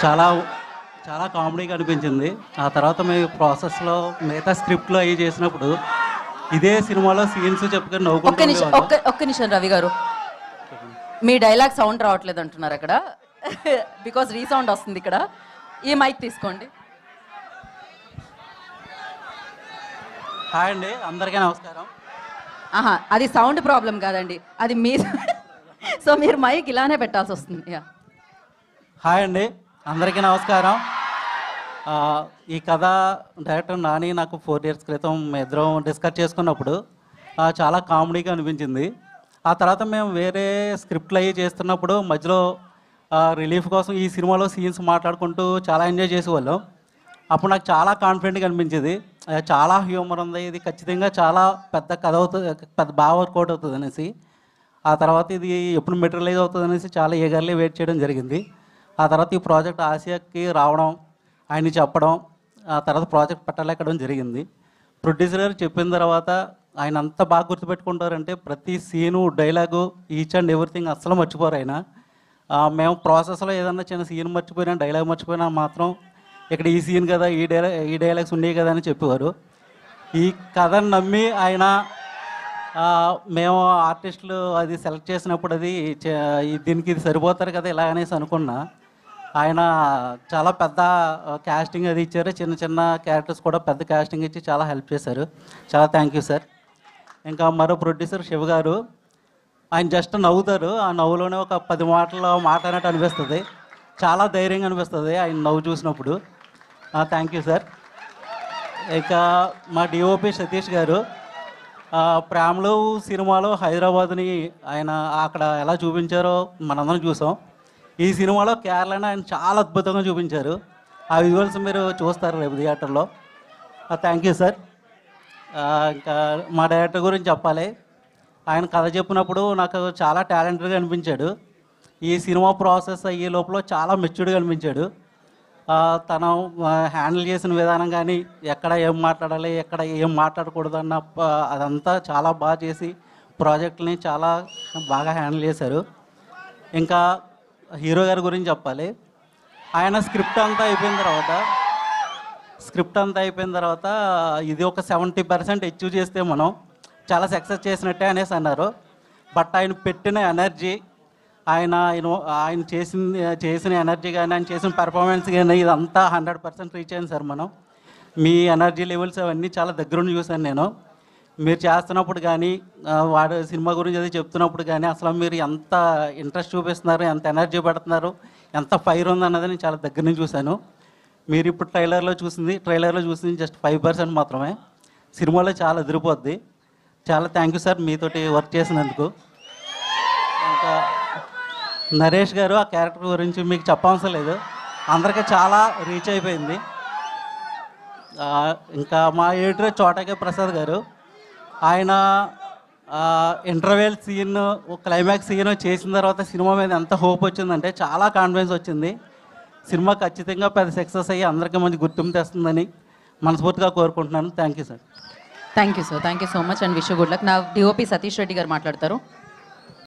చాలా చాలా కామెడీగా అనిపించింది. ఆ తర్వాత మేము ప్రాసెస్లో మిగతా స్క్రిప్ట్లో అవి చేసినప్పుడు ఇదే సినిమాలో సీన్స్ చెప్పుకొని నవ్వుకుంటూ ఒక్క నిమిషం రవి గారు, మీ డైలాగ్ సౌండ్ రావట్లేదు అంటున్నారు అక్కడ. బికాజ్ రీసౌండ్ వస్తుంది ఇక్కడ. ఈ మైక్ తీసుకోండి. హాయ్ అండి, అందరికీ నమస్కారం. అది సౌండ్ ప్రాబ్లం కాదండి, అది మీ సో మీరు మైక్ ఇలానే పెట్టాల్సి వస్తుంది. హాయ్ అండి, అందరికీ నమస్కారం. ఈ కథ డైరెక్టర్ నాని నాకు 4 years క్రితం మేము ఇద్దరం డిస్కస్ చేసుకున్నప్పుడు చాలా కామెడీగా అనిపించింది. ఆ తర్వాత మేము వేరే స్క్రిప్ట్లు అవి చేస్తున్నప్పుడు మధ్యలో రిలీఫ్ కోసం ఈ సినిమాలో సీన్స్ మాట్లాడుకుంటూ చాలా ఎంజాయ్ చేసేవాళ్ళం. అప్పుడు నాకు చాలా కాన్ఫిడెంట్గా అనిపించేది, చాలా హ్యూమర్ ఉంది, ఇది ఖచ్చితంగా చాలా పెద్ద కథ అవుతుంది, పెద్ద బాగా వర్కౌట్ అవుతుంది అనేసి. ఆ తర్వాత ఇది ఎప్పుడు మెటీరియలైజ్ అవుతుంది అనేసి చాలా ఈగర్లీ వెయిట్ చేయడం జరిగింది. ఆ తర్వాత ఈ ప్రాజెక్ట్ ఆసియాకి రావడం, ఆయన చెప్పడం, ఆ తర్వాత ప్రాజెక్ట్ పట్టలేకడం జరిగింది. ప్రొడ్యూసర్ గారు చెప్పిన తర్వాత ఆయన అంత బాగా గుర్తుపెట్టుకుంటారంటే ప్రతి scene, dialogue, each and everything అస్సలు మర్చిపోరు ఆయన. మేము ప్రాసెస్లో ఏదన్నా చిన్న సీన్ మర్చిపోయినా, డైలాగ్ మర్చిపోయినా మాత్రం ఇక్కడ ఈ సీన్ కదా, ఈ డైలాగ్స్ ఉన్నాయి కదా అని చెప్పేవారు. ఈ కథను నమ్మి ఆయన మేము ఆర్టిస్టులు అది సెలెక్ట్ చేసినప్పుడు అది దీనికి ఇది సరిపోతారు కదా ఇలా అనేసి అనుకున్నా. ఆయన చాలా పెద్ద క్యాస్టింగ్ అది ఇచ్చారు, చిన్న చిన్న క్యారెక్టర్స్ కూడా పెద్ద క్యాస్టింగ్ ఇచ్చి చాలా హెల్ప్ చేశారు. చాలా థ్యాంక్ యూ సార్. ఇంకా మరో ప్రొడ్యూసర్ శివ గారు, ఆయన జస్ట్ నవ్వుతారు, ఆ నవ్వులోనే ఒక 10 మాటలు మాట్లాడినట్టు అనిపిస్తుంది. చాలా ధైర్యంగా అనిపిస్తుంది ఆయన నవ్వు చూసినప్పుడు. Thank you sir. ఇక మా డిఓపి సతీష్ గారు, ప్రేమలు సినిమాలో హైదరాబాద్ని ఆయన అక్కడ ఎలా చూపించారో మనందరం చూసాం. ఈ సినిమాలో కేరళని ఆయన చాలా అద్భుతంగా చూపించారు. ఆ విజువల్స్ మీరు చూస్తారు రేపు థియేటర్లో. Thank you sir. ఇంకా మా డైరెక్టర్ గురించి చెప్పాలి. ఆయన కథ చెప్పినప్పుడు నాకు చాలా టాలెంటెడ్గా అనిపించాడు. ఈ సినిమా ప్రాసెస్ అయ్యే లోపల చాలా మెచ్యూర్డ్గా అనిపించాడు. తను హ్యాండిల్ చేసిన విధానం కానీ, ఎక్కడ ఏం మాట్లాడాలి, ఎక్కడ ఏం మాట్లాడకూడదు అన్న అదంతా చాలా బాగా చేసి ప్రాజెక్ట్ని చాలా బాగా హ్యాండిల్ చేశారు. ఇంకా హీరో గారి గురించి చెప్పాలి. ఆయన స్క్రిప్ట్ అంతా అయిపోయిన తర్వాత ఇది ఒక 70% అచీవ్ చేస్తే మనం చాలా సక్సెస్ చేసినట్టే అనేసి అన్నారు. బట్ ఆయన పెట్టిన ఎనర్జీ, ఆయన చేసిన ఎనర్జీ కానీ, ఆయన చేసిన పెర్ఫార్మెన్స్ కానీ ఇదంతా 100% రీచ్ అయింది సార్. మనం మీ ఎనర్జీ లెవెల్స్ అవన్నీ చాలా దగ్గరుండి చూశాను నేను. మీరు చేస్తున్నప్పుడు కానీ, వాడు సినిమా గురించి అది చెప్తున్నప్పుడు కానీ అసలు మీరు ఎంత ఇంట్రెస్ట్ చూపిస్తున్నారు, ఎంత ఎనర్జీ పెడుతున్నారు, ఎంత ఫైర్ ఉందన్నది నేను చాలా దగ్గర నుంచి చూశాను. మీరు ఇప్పుడు ట్రైలర్లో చూసింది జస్ట్ 5% మాత్రమే. సినిమాలో చాలా ఎదిరిపోద్ది. చాలా థ్యాంక్ యూ సార్ మీతోటి వర్క్ చేసినందుకు. ఇంకా నరేష్ గారు, ఆ క్యారెక్టర్ గురించి మీకు చెప్పవసరం లేదు, అందరికీ చాలా రీచ్ అయిపోయింది. ఇంకా మా ఎడిటర్ చోటకే ప్రసాద్ గారు, ఆయన ఇంటర్వెల్ సీన్, క్లైమాక్స్ సీన్ చేసిన తర్వాత సినిమా మీద ఎంత హోప్ వచ్చిందంటే చాలా కాన్ఫిడెన్స్ వచ్చింది. సినిమా ఖచ్చితంగా పెద్ద సక్సెస్ అయ్యి అందరికీ మంచి గుర్తింపు తెస్తుందని మనస్ఫూర్తిగా కోరుకుంటున్నాను. Thank you sir. Thank you so much and wish good luck. నా డిఓపి సతీష్ రెడ్డి గారు మాట్లాడతారు.